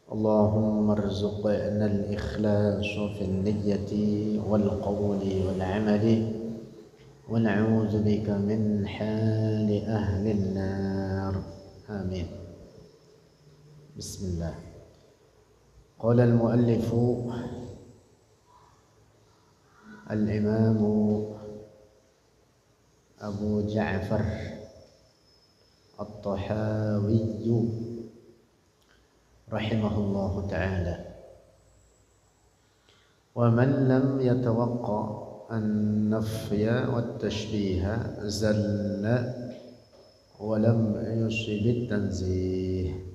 اللهم ارزقنا الإخلاص في النية والقول والعمل ونعوذ بك من حال أهل النار آمين. بسم الله. قال المؤلف الإمام أبو جعفر الطحاوي رحمه الله تعالى: ومن لم يتوقع النفي والتشبيه زل ولم يصب التنزيه.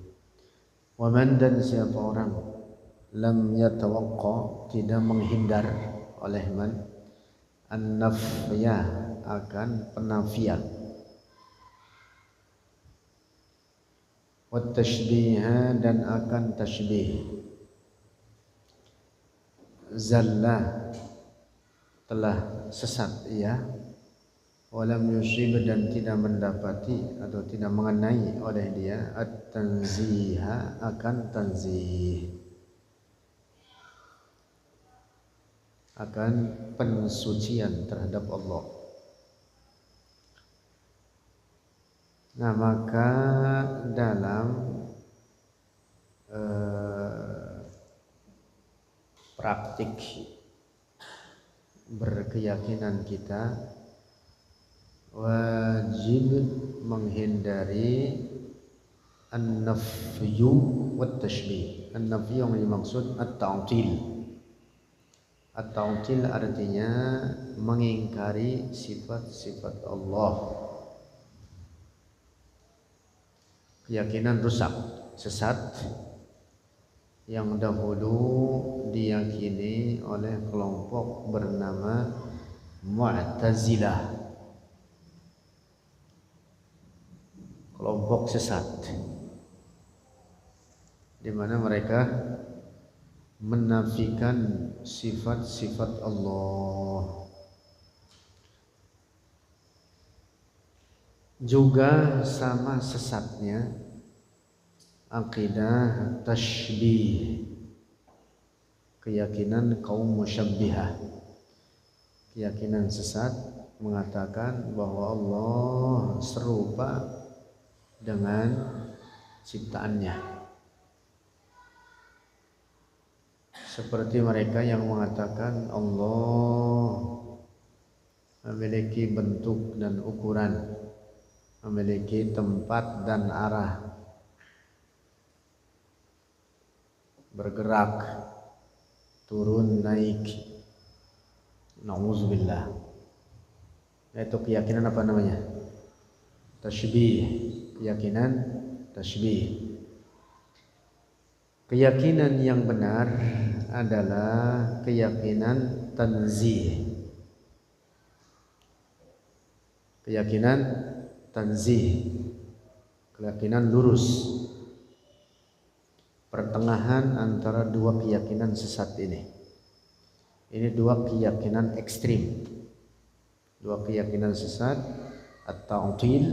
Waman, dan siapa orang lam yatawaqqa, tidak menghindar oleh man an-nafya, akan penafian, wat tashbiha, dan akan tashbih, zalla, telah sesat ia, walam yusib, dan tidak mendapati atau tidak mengenai oleh dia at-tanziha, akan tanzih, akan pensucian terhadap Allah. Nah, maka dalam praktik berkeyakinan kita wajib menghindari an-nafyu wat tashbih. An-nafyu yang dimaksud at-ta'til. At-ta'til artinya mengingkari sifat-sifat Allah. Keyakinan rusak, sesat, yang dahulu diyakini oleh kelompok bernama Mu'tazilah, kelompok sesat, di mana mereka menafikan sifat-sifat Allah. Juga sama sesatnya akidah tashbih, keyakinan kaum musyabbihah, keyakinan sesat mengatakan bahwa Allah serupa dengan ciptaannya, seperti mereka yang mengatakan Allah memiliki bentuk dan ukuran, memiliki tempat dan arah, bergerak, turun, naik. Na'udzubillah. Itu keyakinan apa namanya? Tashbih. Keyakinan tashbih. Keyakinan yang benar adalah keyakinan tanzih. Keyakinan tanzih, keyakinan lurus, pertengahan antara dua keyakinan sesat ini. Ini dua keyakinan ekstrim, dua keyakinan sesat, at-ta'til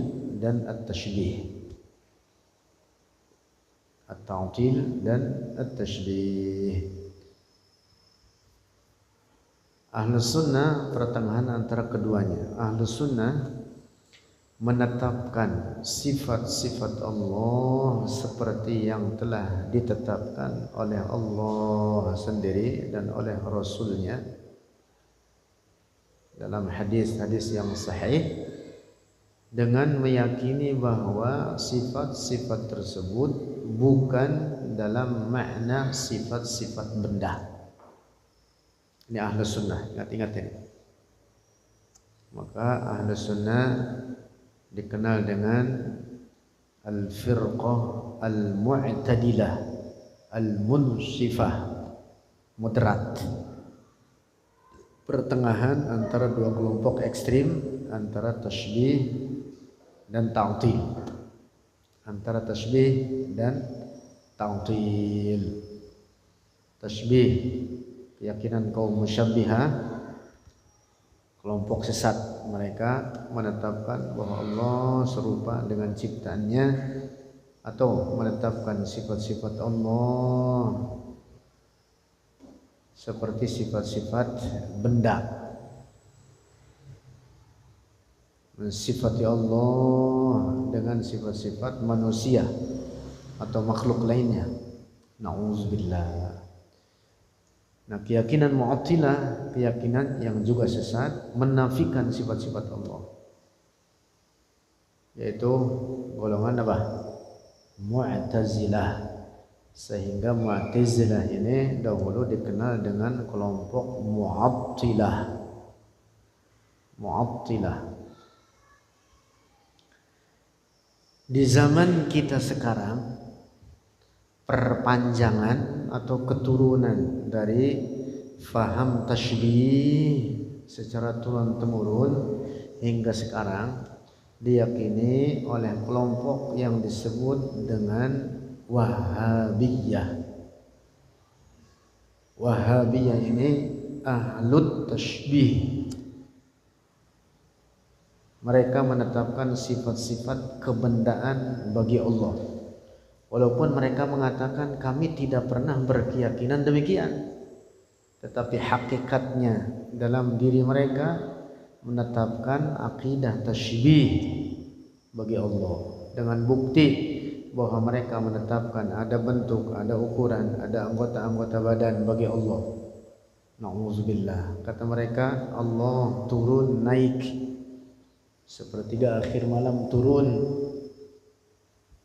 dan at-tashbih. At-ta'til dan at-tashbih. Ahlus sunnah pertengahan antara keduanya. Ahlus sunnah menetapkan sifat-sifat Allah seperti yang telah ditetapkan oleh Allah sendiri dan oleh Rasulnya dalam hadis-hadis yang sahih, dengan meyakini bahwa sifat-sifat tersebut bukan dalam makna sifat-sifat benda. Ini Ahlus Sunnah, ingat-ingat ini. Maka Ahlus Sunnah dikenal dengan al-firqah al-mu'tadilah al-munsifah, moderat, pertengahan antara dua kelompok ekstrim, antara tashbih dan ta'til, antara tashbih dan ta'til. Tashbih, keyakinan kaum musyabbihah, kelompok sesat, mereka menetapkan bahwa Allah serupa dengan ciptaannya atau menetapkan sifat-sifat Allah seperti sifat-sifat benda, mensifati Allah dengan sifat-sifat manusia atau makhluk lainnya. Na'udzubillah. Nah, keyakinan Mu'attilah, keyakinan yang juga sesat, menafikan sifat-sifat Allah, yaitu golongan apa? Mu'tazilah. Sehingga Mu'tazilah ini dahulu dikenal dengan kelompok Mu'attilah. Mu'attilah. Di zaman kita sekarang, perpanjangan atau keturunan dari faham tasybih secara turun-temurun hingga sekarang diyakini oleh kelompok yang disebut dengan Wahabiyah. Wahabiyah ini ahlut tasybih. Mereka menetapkan sifat-sifat kebendaan bagi Allah, walaupun mereka mengatakan kami tidak pernah berkeyakinan demikian, tetapi hakikatnya dalam diri mereka menetapkan akidah tasybih bagi Allah dengan bukti bahwa mereka menetapkan ada bentuk, ada ukuran, ada anggota-anggota badan bagi Allah. Na'udzubillah. Kata mereka Allah turun naik, sepertiga akhir malam turun.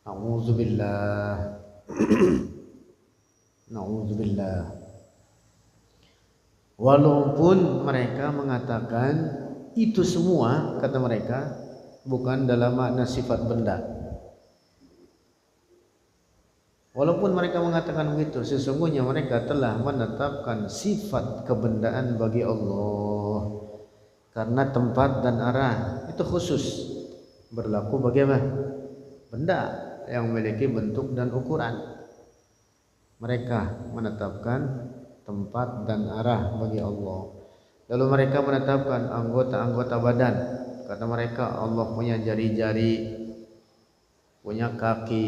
Na'udzubillah. Na'udzubillah. Walaupun mereka mengatakan itu semua, kata mereka, bukan dalam makna sifat benda. Walaupun mereka mengatakan begitu, sesungguhnya mereka telah menetapkan sifat kebendaan bagi Allah. Karena tempat dan arah itu khusus berlaku bagi apa? Benda yang memiliki bentuk dan ukuran. Mereka menetapkan tempat dan arah bagi Allah. Lalu mereka menetapkan anggota-anggota badan. Kata mereka Allah punya jari-jari, punya kaki,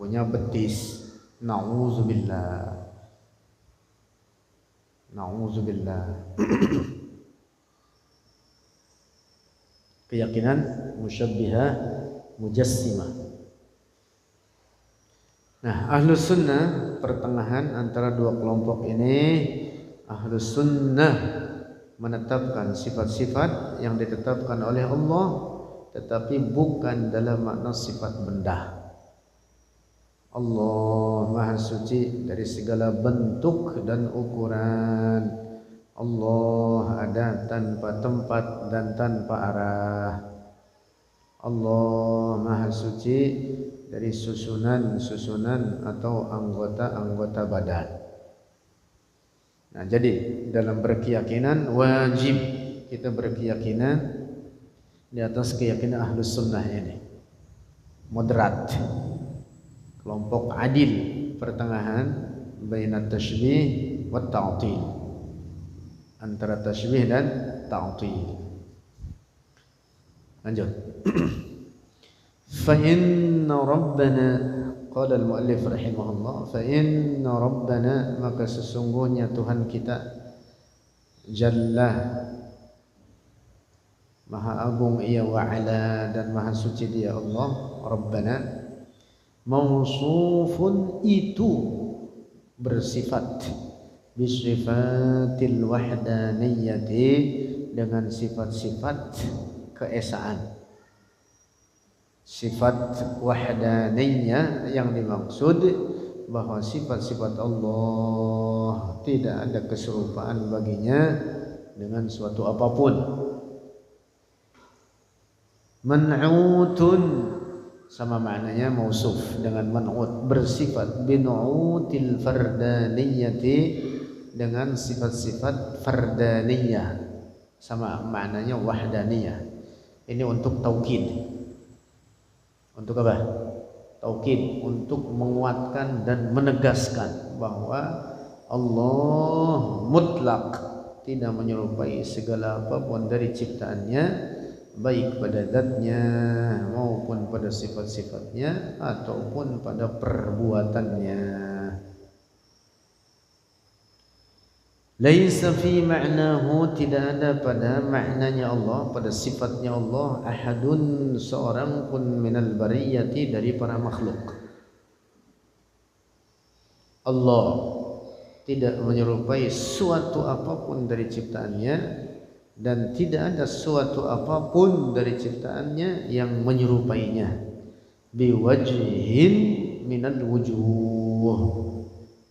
punya betis. Na'udzubillah. Na'udzubillah. Keyakinan musyabbihah mujassimah. Nah, Ahlus Sunnah pertengahan antara dua kelompok ini. Ahlus Sunnah menetapkan sifat-sifat yang ditetapkan oleh Allah, tetapi bukan dalam makna sifat benda. Allah Maha Suci dari segala bentuk dan ukuran. Allah ada tanpa tempat dan tanpa arah. Allah Maha Suci dari susunan-susunan atau anggota-anggota badan. Nah, jadi dalam berkeyakinan wajib kita berkeyakinan di atas keyakinan Ahlus Sunnah ini. Moderat. Kelompok adil, pertengahan baina tasybih wa ta'til, antara tasybih dan ta'til. Lanjut. Fa inna rabbana, qala al-muallif rahimahullah, fa inna rabbana, maka sesungguhnya Tuhan kita jalla, maha agung ia, wa ala, dan maha suci dia Allah, rabbana mausufun itu bersifat bisifatil wahdaniyati, dengan sifat-sifat keesaan. Sifat wahdaniyah yang dimaksud bahwa sifat-sifat Allah tidak ada keserupaan baginya dengan suatu apapun. Man'utun sama maknanya mausuf dengan man'ut, bersifat binu'util fardaniyati, dengan sifat-sifat fardaniyah, sama maknanya wahdaniyah. Ini untuk taukid. Untuk apa? Taukid, untuk menguatkan dan menegaskan bahwa Allah mutlak, tidak menyerupai segala apapun dari ciptaannya, baik pada zatnya maupun pada sifat-sifatnya ataupun pada perbuatannya. Laisa fi ma'nahu, tidak ada pada maknanya Allah, pada sifatnya Allah, ahadun, seorang pun minal bariyati, dari para makhluk. Allah tidak menyerupai suatu apapun dari ciptaannya, dan tidak ada suatu apapun dari ciptaannya yang menyerupainya. Biwajhin minal wujuh.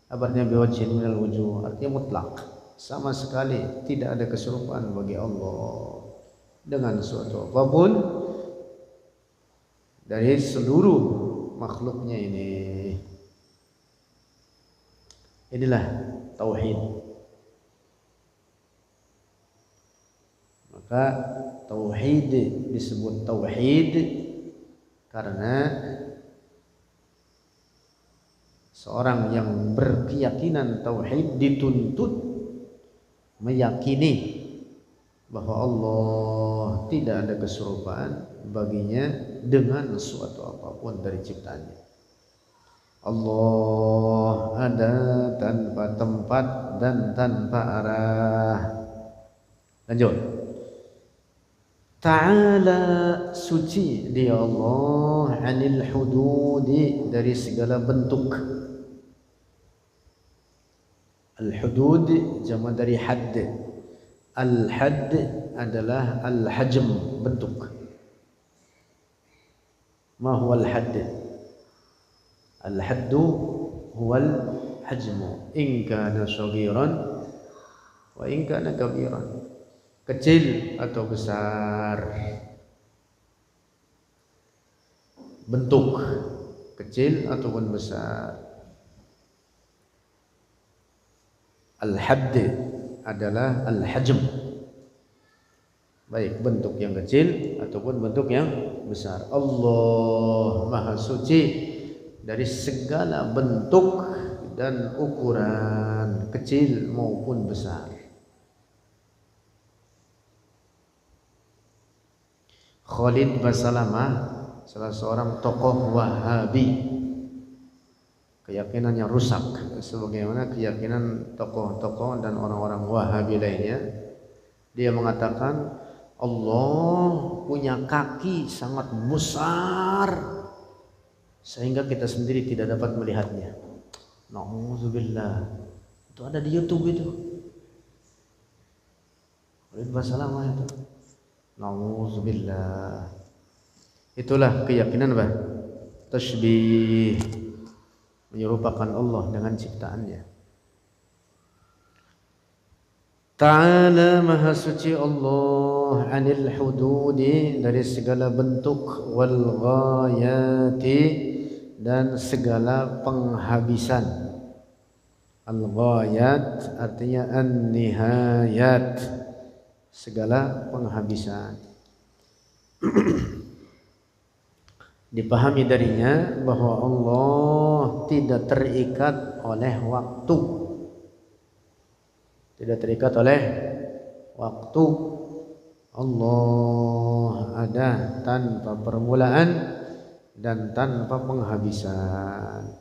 Artinya biwajhin minal wujuh, artinya mutlak, sama sekali tidak ada keserupaan bagi Allah dengan suatu apapun dari seluruh makhluknya ini. Inilah tauhid. Maka tauhid disebut tauhid karena seorang yang berkeyakinan tauhid dituntut meyakini bahwa Allah tidak ada keserupaan baginya dengan suatu apapun dari ciptaannya. Allah ada tanpa tempat dan tanpa arah. Lanjut. Ta'ala, suci dia Allah, anil hududi, dari segala bentuk. Al-hudud jama' dari hadd. Al-hadd adalah al-hajm, bentuk. Ma huwa al-hadd? Al-haddu huwa al-hajmu, in kana saghiran wa in kana kabiran. Kecil atau besar. Bentuk kecil ataupun besar. Al-hadd adalah al-hajm, baik bentuk yang kecil ataupun bentuk yang besar. Allah Maha Suci dari segala bentuk dan ukuran, kecil maupun besar. Khalid Basalamah, salah seorang tokoh Wahabi, keyakinannya rusak sebagaimana keyakinan tokoh-tokoh dan orang-orang Wahabi lainnya. Dia mengatakan Allah punya kaki sangat besar sehingga kita sendiri tidak dapat melihatnya. Nauzubillah. Itu ada di YouTube itu. Khalid Basalamah itu. Nauzubillah. Itulah keyakinan apa? Tasbih, menyerupakan Allah dengan ciptaannya. Ta'ala, Maha Suci Allah, anil hududi, dari segala bentuk, wal ghayati, dan segala penghabisan. Al ghayat artinya an nihayat, segala penghabisan. Dipahami darinya bahwa Allah tidak terikat oleh waktu. Tidak terikat oleh waktu. Allah ada tanpa permulaan dan tanpa penghabisan.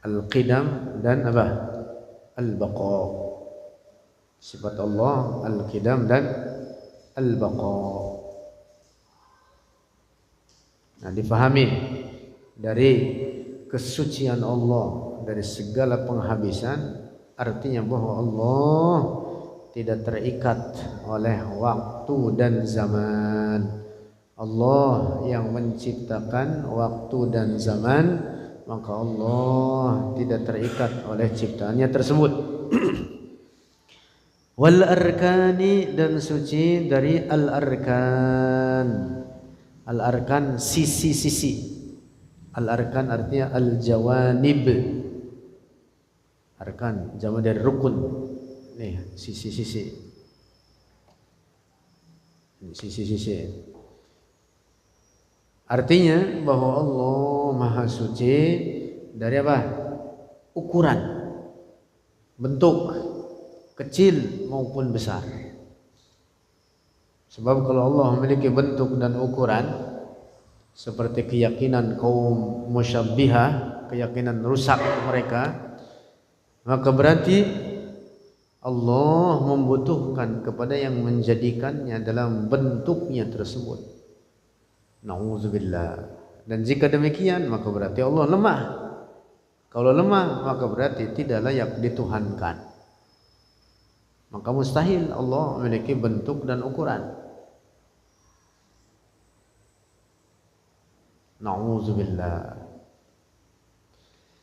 Al-qidam dan apa? Al-baqa. Sifat Allah al-qidam dan al-baqa. Nah, difahami dari kesucian Allah dari segala penghabisan, artinya bahwa Allah tidak terikat oleh waktu dan zaman. Allah yang menciptakan waktu dan zaman, maka Allah tidak terikat oleh ciptaannya tersebut. Wal arkani, dan suci dari al-arkan. Al-arkan sisi-sisi. Al-arkan artinya al-jawanib. Arkan jama' dari rukun. Nih, sisi-sisi. Sisi-sisi. Artinya bahwa Allah Maha Suci dari apa? Ukuran, bentuk, kecil maupun besar. Sebab kalau Allah memiliki bentuk dan ukuran seperti keyakinan kaum musyabbihah, keyakinan rusak mereka, maka berarti Allah membutuhkan kepada yang menjadikannya dalam bentuknya tersebut. Nauzubillah. Dan jika demikian maka berarti Allah lemah. Kalau lemah maka berarti tidak layak dituhankan. Maka mustahil Allah memiliki bentuk dan ukuran. Nauzubillah.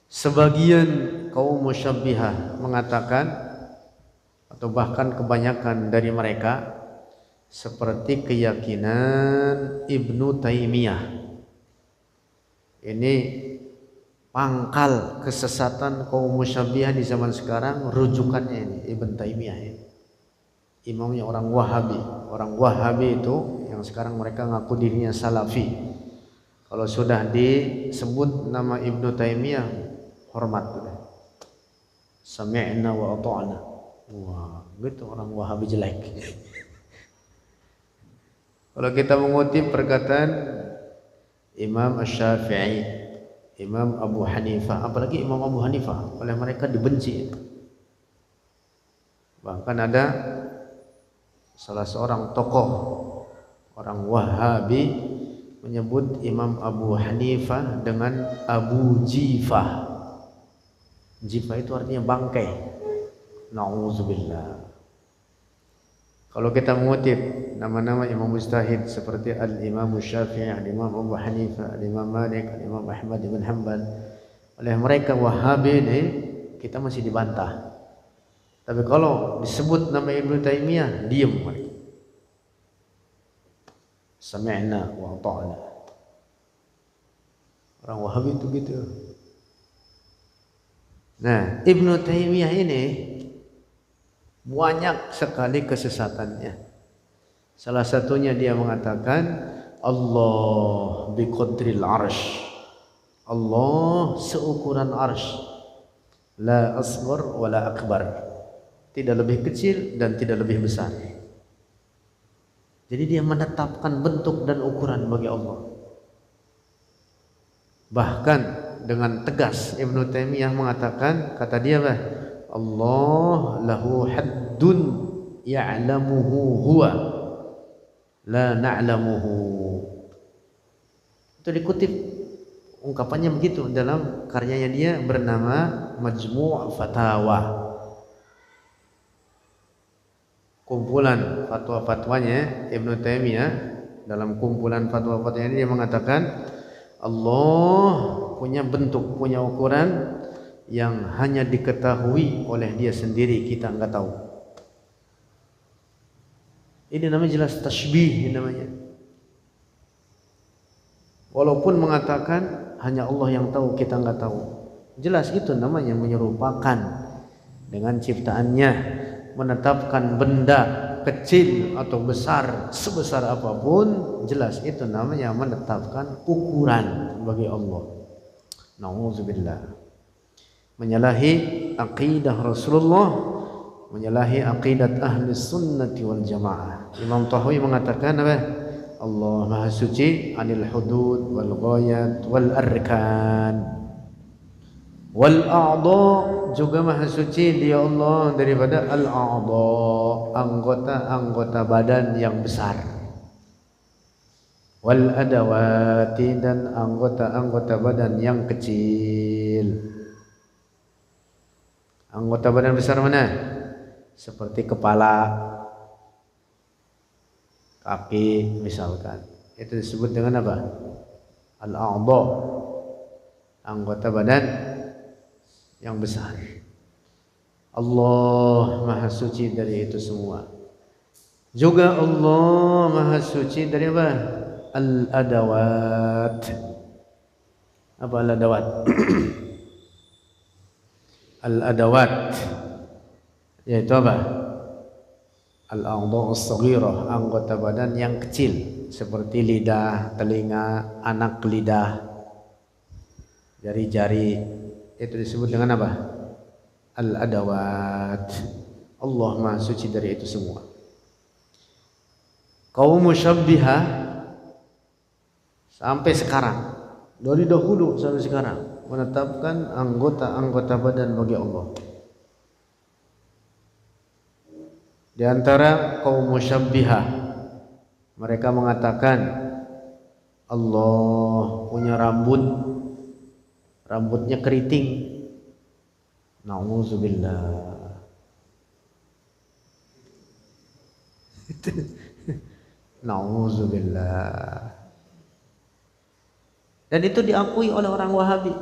Sebagian kaum musyabbihah mengatakan, atau bahkan kebanyakan dari mereka, seperti keyakinan Ibnu Taimiyah. Ini pangkal kesesatan kaum musyabbihah di zaman sekarang, rujukannya ini Ibnu Taimiyah ini. Imamnya orang Wahabi. Orang Wahabi itu yang sekarang mereka ngaku dirinya Salafi. Kalau sudah disebut nama Ibnu Taimiyah, hormat sudah. Sami'na wa ata'na. Wah, gitu orang Wahabi jelek. Kalau kita mengutip perkataan Imam Asy-Syafi'i, Imam Abu Hanifah, apalagi Imam Abu Hanifah, oleh mereka dibenci. Bahkan ada salah seorang tokoh orang Wahabi menyebut Imam Abu Hanifah dengan Abu Jifah. Jifah itu artinya bangkai. Nauzubillah. Kalau kita mengutip nama-nama imam mujtahid seperti Al-Imam Syafi'i, Al-Imam Abu Hanifah, Al-Imam Malik, Al-Imam Ahmad bin Hanbal, oleh mereka Wahabi ini kita masih dibantah. Tapi kalau disebut nama Ibnu Taimiyah, diam mereka. Sami'na wa ata'na. Orang Wahabi itu gitu. Nah, Ibnu Taimiyah ini banyak sekali kesesatannya. Salah satunya dia mengatakan Allah biqadril arsh. Allah seukuran arsh. La asghar wa la akbar. Tidak lebih kecil dan tidak lebih besar. Jadi dia menetapkan bentuk dan ukuran bagi Allah. Bahkan dengan tegas Ibnu Taimiyah mengatakan, kata dia bah, Allah lahu haddun ya'lamuhu huwa la na'lamuhu. Itu dikutip ungkapannya begitu dalam karyanya dia bernama Majmu' Fatawa. Kumpulan fatwa-fatwanya Ibnu Taimiyah, dalam kumpulan fatwa-fatwanya ini dia mengatakan Allah punya bentuk, punya ukuran yang hanya diketahui oleh dia sendiri, kita enggak tahu. Ini namanya jelas tasybih namanya. Walaupun mengatakan hanya Allah yang tahu, kita enggak tahu. Jelas itu namanya menyerupakan dengan ciptaannya, menetapkan benda kecil atau besar sebesar apapun, jelas itu namanya menetapkan ukuran bagi Allah. Nauzubillah. Menyalahi aqidah Rasulullah, menyalahi aqidat ahli sunnati wal jamaah. Imam Tahawi mengatakan apa? Allah Maha Suci anil hudud wal ghayat wal arkan. Wal a'dha, juga Maha Suci dia Allah daripada al-a'dha, anggota-anggota badan yang besar. Wal adawati, dan anggota-anggota badan yang kecil. Anggota badan besar mana? Seperti kepala, kaki misalkan. Itu disebut dengan apa? Al-a'dha, anggota badan yang besar. Allah Maha Suci dari itu semua. Juga Allah Maha Suci dari apa? Al-adawat. Apa al-adawat? Al-adawat yaitu apa? Al-a'dha as-saghirah, anggota badan yang kecil seperti lidah, telinga, anak lidah, jari-jari. Itu disebut dengan apa? Al-adawat. Allah Maha Suci dari itu semua. Kaum musyabbihah sampai sekarang, dari dahulu sampai sekarang menetapkan anggota-anggota badan bagi Allah. Di antara kaum musyabbihah, mereka mengatakan Allah punya rambut, rambutnya keriting. Nauzubillah. Nauzubillah. Dan itu diakui oleh orang Wahabi.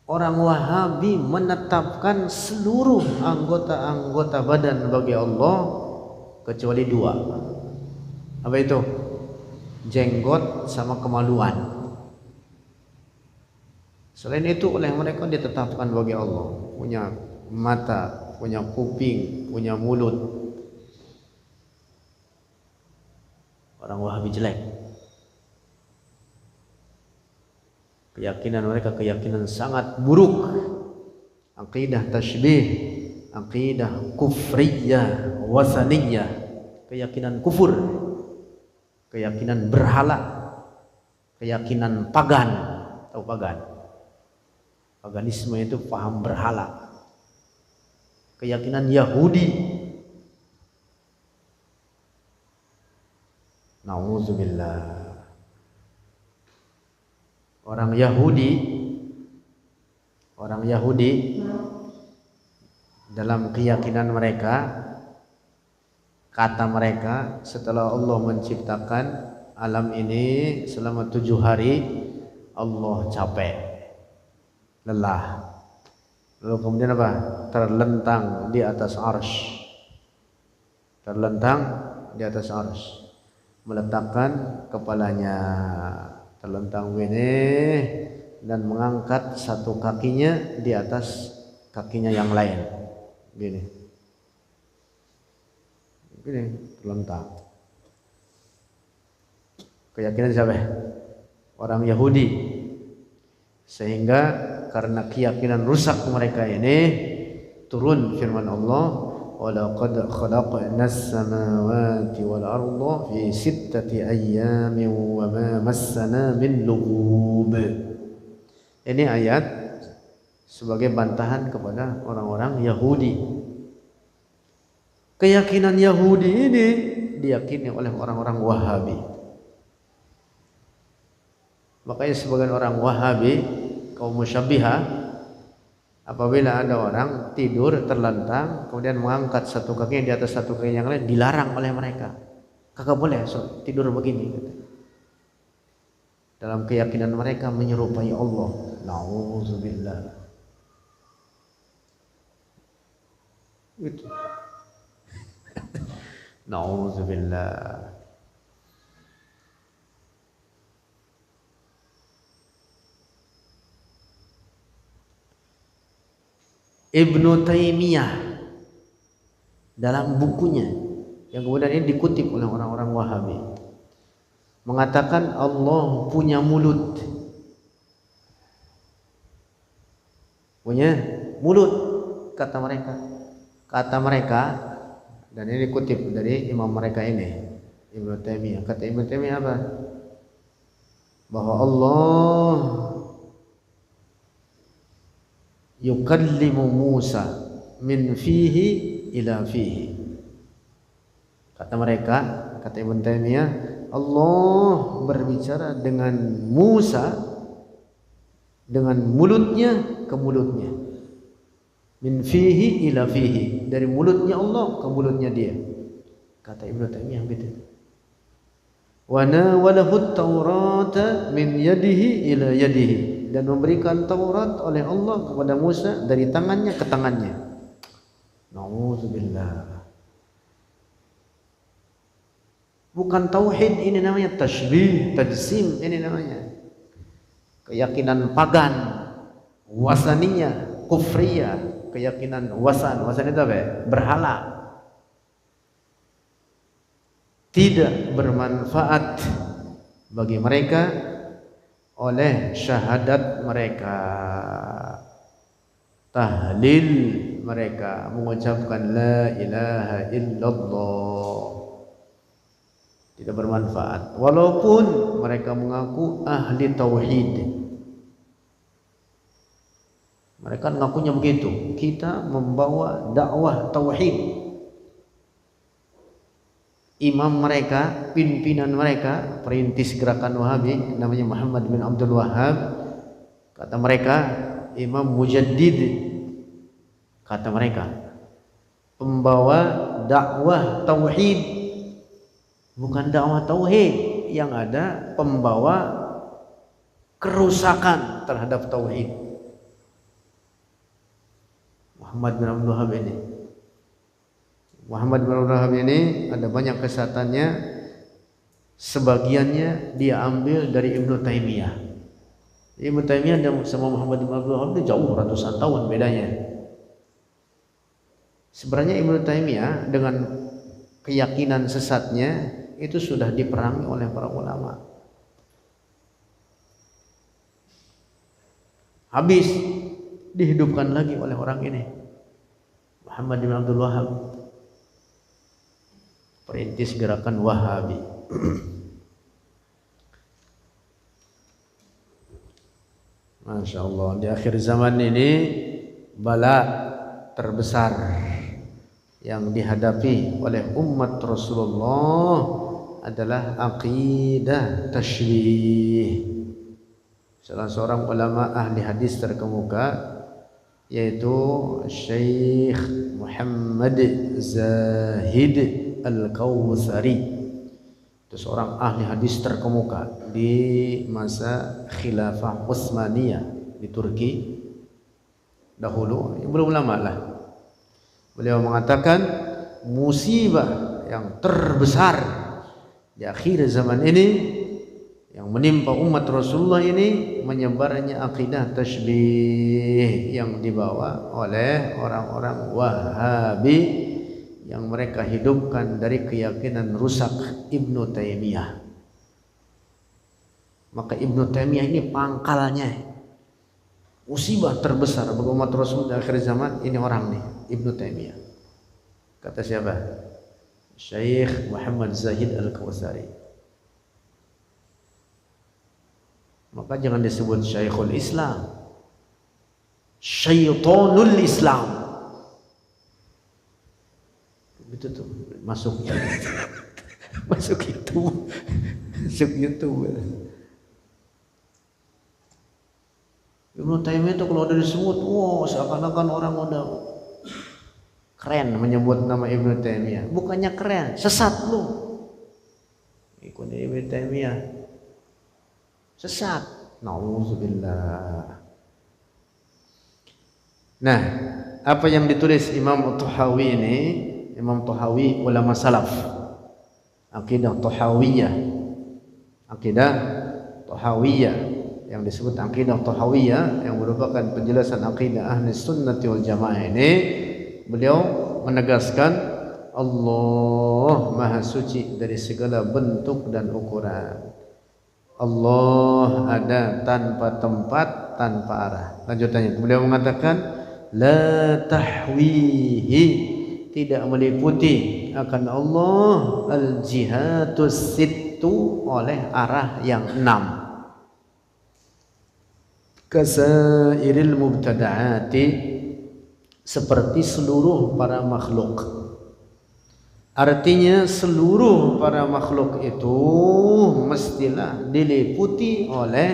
Orang Wahabi menetapkan seluruh anggota-anggota badan bagi Allah kecuali dua. Apa itu? Jenggot sama kemaluan. Selain itu oleh mereka ditetapkan bagi Allah, punya mata, punya kuping, punya mulut. Orang Wahabi jelek. Keyakinan mereka keyakinan sangat buruk. Aqidah tasybih, aqidah kufriyah, wasaniyah, keyakinan kufur, keyakinan berhala, keyakinan pagan. Tahu pagan? Paganisme itu paham berhala. Keyakinan Yahudi. Nauzubillah. Orang Yahudi dalam keyakinan mereka, kata mereka, setelah Allah menciptakan alam ini selama 7 hari, Allah capek, lelah, lalu kemudian apa? Terlentang di atas arsy, terlentang di atas arsy, meletakkan kepalanya, terlentang begini dan mengangkat satu kakinya di atas kakinya yang lain, gini, gini, terlentang. Keyakinan siapa? Orang Yahudi. Sehingga karena keyakinan rusak mereka ini, turun firman Allah, وَلَقَدْ خَلَقْنَا السَّمَاوَاتِ وَالْأَرْضَ فِي 6 أَيَّامٍ وَمَا مَسَّنَا مِنْ لُغُوبٍ. Ini ayat sebagai bantahan kepada orang-orang Yahudi. Keyakinan Yahudi ini diyakini oleh orang-orang Wahabi. Makanya sebagian orang Wahabi, kaum musyabbihah, apabila ada orang tidur terlentang kemudian mengangkat satu kakinya di atas satu kaki yang lain, dilarang oleh mereka. Kagak boleh tidur begini. Dalam keyakinan mereka menyerupai Allah. Nauzubillah. Itu. Nauzubillah. Ibnu Taimiyah dalam bukunya yang kemudian ini dikutip oleh orang-orang Wahabi mengatakan Allah punya mulut, punya mulut, kata mereka, dan ini dikutip dari imam mereka ini, Ibnu Taimiyah. Kata Ibnu Taimiyah apa? Bahwa Allah yukallimu Musa min fihi ila fihi. Kata mereka, kata Ibnu Taimiyah, Allah berbicara dengan Musa dengan mulutnya ke mulutnya. Min fihi ila fihi, dari mulutnya Allah ke mulutnya dia. Kata Ibnu Taimiyah begitu. Wa nawalahu at-Taurata min yadihi ila yadihi, dan memberikan Taurat oleh Allah kepada Musa dari tangannya ke tangannya. Nauzubillah. Bukan tauhid, ini namanya tasybih, tajsim, ini namanya keyakinan pagan, wasaniyah, kufriyah, keyakinan wasan itu apa? Berhala. Tidak bermanfaat bagi mereka oleh syahadat mereka, tahlil mereka, mengucapkan la ilaha illallah. tidak bermanfaat. Walaupun mereka mengaku ahli tauhid. Mereka ngakunya begitu. Kita membawa dakwah tauhid. Imam mereka, pimpinan mereka, perintis gerakan Wahabi namanya Muhammad bin Abdul Wahhab. Kata mereka, Imam Mujaddid. Kata mereka, pembawa dakwah tauhid, bukan dakwah tauhid, yang ada pembawa kerusakan terhadap tauhid. Muhammad bin Abdul Wahhab ini. Muhammad bin Abdul Wahhab ini ada banyak kesatannya, sebagiannya dia ambil dari Ibnu Taimiyah. Ibnu Taimiyah dan sama Muhammad bin Abdul Wahhab itu jauh ratusan tahun bedanya. Sebenarnya Ibnu Taimiyah dengan keyakinan sesatnya itu sudah diperangi oleh para ulama. Habis dihidupkan lagi oleh orang ini, Muhammad bin Abdul Wahhab, perintis gerakan Wahabi. Masya Allah, di akhir zaman ini bala terbesar yang dihadapi oleh umat Rasulullah adalah aqidah tasybih. Salah seorang ulama ahli hadis terkemuka yaitu Syekh Muhammad Zahid Al-Kautsari. Itu seorang ahli hadis terkemuka di masa khilafah Utsmaniyah di Turki dahulu, belum lama lah. Beliau mengatakan musibah yang terbesar di akhir zaman ini yang menimpa umat Rasulullah ini menyebarnya akidah tasybih yang dibawa oleh orang-orang Wahabi yang mereka hidupkan dari keyakinan rusak Ibnu Taimiyah. Maka Ibnu Taimiyah ini pangkalnya. Musibah terbesar bagi umat Rasul di akhir zaman ini orang nih, Ibnu Taimiyah. Kata siapa? Syekh Muhammad Zahid Al-Kautsari. Maka jangan disebut Syekhul Islam, Syaitonul Islam. Itu tuh masuk masuk YouTube, masuk YouTube. Ibnu Taimiyah itu kalau udah disebut, wow, seakan-akan orang udah keren menyebut nama Ibnu Taimiyah. Bukannya keren, sesat lu. Ikut Ibnu Taimiyah, sesat. Nauzubillah. Nah, apa yang ditulis Imam Tahawi ini? Imam Tahawi ulama salaf, akidah Tahawiyah, akidah Tahawiyah yang disebut akidah Tahawiyah yang merupakan penjelasan akidah ahli sunnati wal jamaah ini. Beliau menegaskan Allah maha suci dari segala bentuk dan ukuran. Allah ada tanpa tempat, tanpa arah. Lanjutannya beliau mengatakan la tahwihi, tidak meliputi akan Allah al-jihatus sittu oleh arah yang 6. Kasairil mubtada'ati, seperti seluruh para makhluk. Artinya seluruh para makhluk itu mestilah diliputi oleh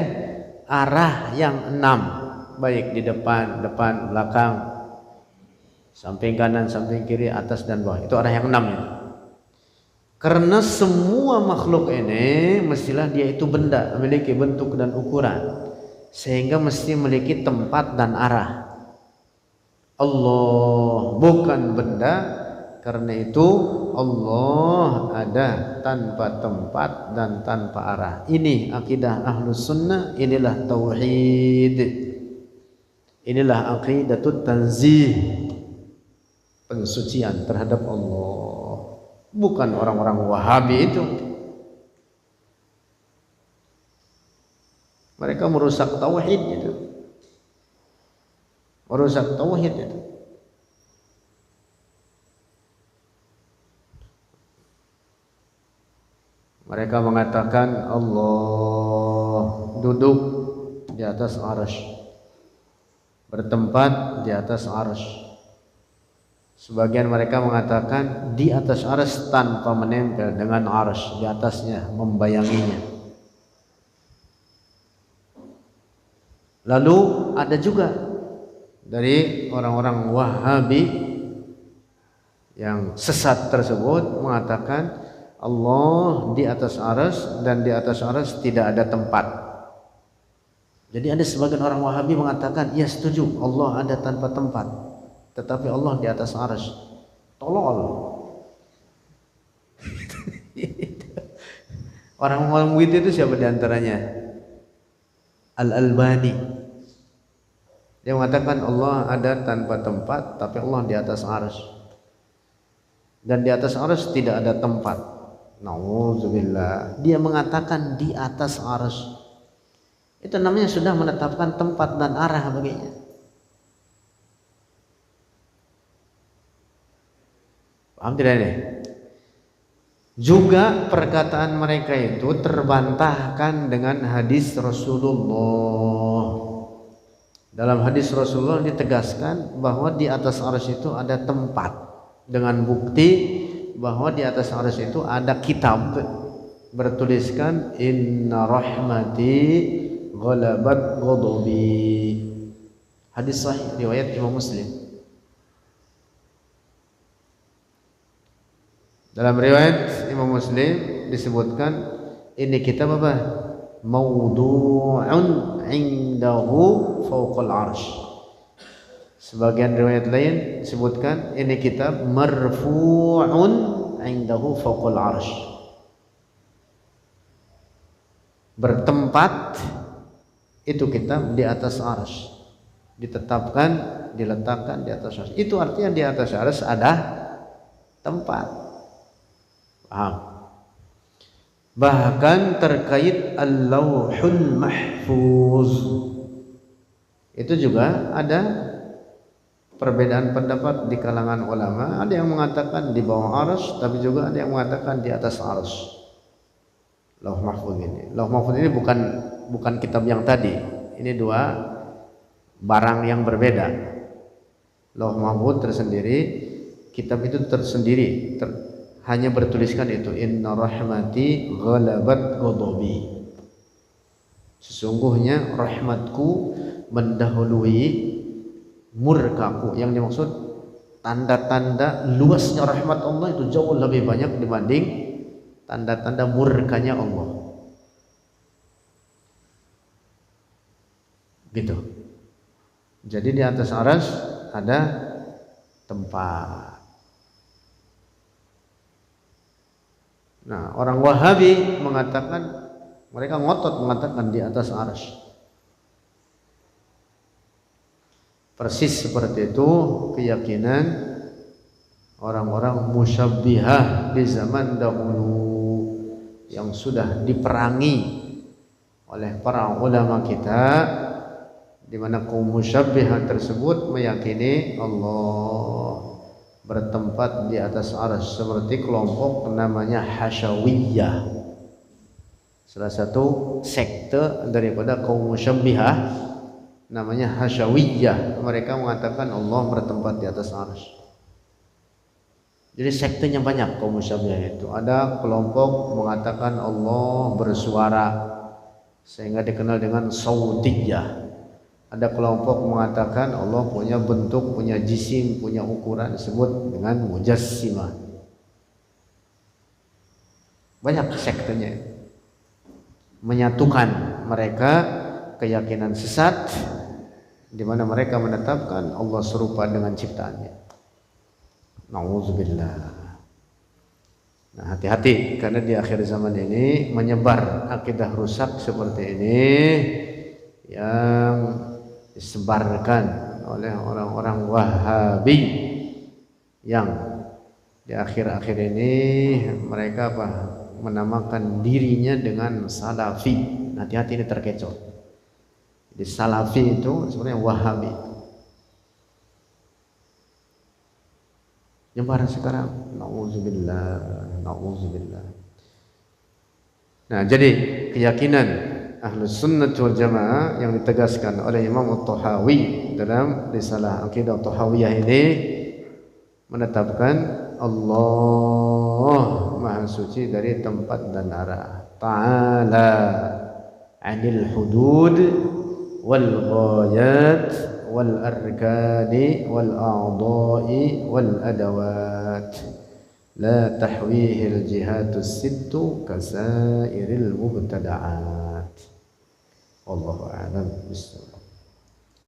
arah yang 6, baik di depan, belakang, samping kanan, samping kiri, atas dan bawah. Itu arah yang 6 ini. Karena semua makhluk ini mestilah dia itu benda, memiliki bentuk dan ukuran, sehingga mesti memiliki tempat dan arah. Allah bukan benda, karena itu Allah ada tanpa tempat dan tanpa arah. Ini akidah Ahlus Sunnah, inilah tauhid, inilah aqidatut tanzih, pensucian terhadap Allah. Bukan orang-orang Wahabi itu. Mereka merusak tauhid itu. Merusak tauhid itu. Mereka mengatakan Allah duduk di atas arsy, bertempat di atas arsy. Sebagian mereka mengatakan di atas arsy tanpa menempel dengan arsy, di atasnya, membayanginya. Lalu ada juga dari orang-orang Wahabi yang sesat tersebut mengatakan Allah di atas arsy dan di atas arsy tidak ada tempat. Jadi ada sebagian orang Wahabi mengatakan, ya setuju Allah ada tanpa tempat, tetapi Allah di atas arsy. Tolol. Orang-orang itu siapa diantaranya? Al-Albani. Dia mengatakan Allah ada tanpa tempat, tapi Allah di atas arsy. Dan di atas arsy tidak ada tempat. Nauzubillah. Dia mengatakan di atas arsy. Itu namanya sudah menetapkan tempat dan arah baginya. Paham tidak ini? Juga perkataan mereka itu terbantahkan dengan hadis Rasulullah. Dalam hadis Rasulullah ditegaskan bahwa di atas arsy itu ada tempat, dengan bukti bahwa di atas arsy itu ada kitab bertuliskan inna rahmati ghalabat ghadabi. Hadis sahih riwayat Imam Muslim. Dalam riwayat Imam Muslim disebutkan ini kitab apa? Mawdu'un 'indahu fawqal arsy. Sebagian riwayat lain disebutkan ini kitab marfu'un 'indahu fawqal arsy. Bertempat itu kitab di atas arsy, ditetapkan, diletakkan di atas arsy. Itu artinya di atas arsy ada tempat. Paham? Bahkan terkait Al-Lauhul Mahfuz itu juga ada perbedaan pendapat di kalangan ulama. Ada yang mengatakan di bawah arsy, tapi juga ada yang mengatakan di atas arsy. Lauh Mahfuz ini. Lauh Mahfuz ini bukan kitab yang tadi. Ini dua barang yang berbeda. Lauh Mahfuz tersendiri, kitab itu tersendiri, hanya bertuliskan itu inna rahmati ghalabat ghadabi. Sesungguhnya rahmatku mendahului murkaku. Yang dimaksud tanda-tanda luasnya rahmat Allah itu jauh lebih banyak dibanding tanda-tanda murkanya Allah. Gitu. Jadi di atas arsy ada tempat. Nah, orang Wahabi mengatakan, mereka ngotot mengatakan di atas arsy. Persis seperti itu keyakinan orang-orang musyabbihah di zaman dahulu yang sudah diperangi oleh para ulama kita, di mana kaum musyabbihah tersebut meyakini Allah bertempat di atas arsy, seperti kelompok namanya Hasyawiyah, salah satu sekte daripada kaum musyabbihah namanya Hasyawiyah. Mereka mengatakan Allah bertempat di atas arsy. Jadi sektenya banyak kaum musyabbihah itu. Ada kelompok mengatakan Allah bersuara sehingga dikenal dengan sautiyah. Ada kelompok mengatakan Allah punya bentuk, punya jisim, punya ukuran, disebut dengan mujassimah. Banyak sektenya. Menyatukan mereka keyakinan sesat di mana mereka menetapkan Allah serupa dengan ciptaannya. Nauzubillah. Nah, hati-hati karena di akhir zaman ini menyebar akidah rusak seperti ini yang disebarkan oleh orang-orang Wahabi yang di akhir-akhir ini mereka menamakan dirinya dengan Salafi. Hati-hati ini terkecoh. Jadi Salafi itu sebenarnya Wahabi. Nyebar sekarang, nauzubillah, nauzubillah. Nah, jadi keyakinan Ahlus Sunnah wal Jamaah yang ditegaskan oleh Imam At-Tahawi dalam risalah Aqidah Tahawiyah ini menetapkan Allah Maha Suci dari tempat dan arah. Ta'ala 'anil hudud wal ghayat wal arkani wal a'dha'i wal adawat. La tahwihil jihatus sittu kasairil mubtada'at. Wallahu a'lam bishawab.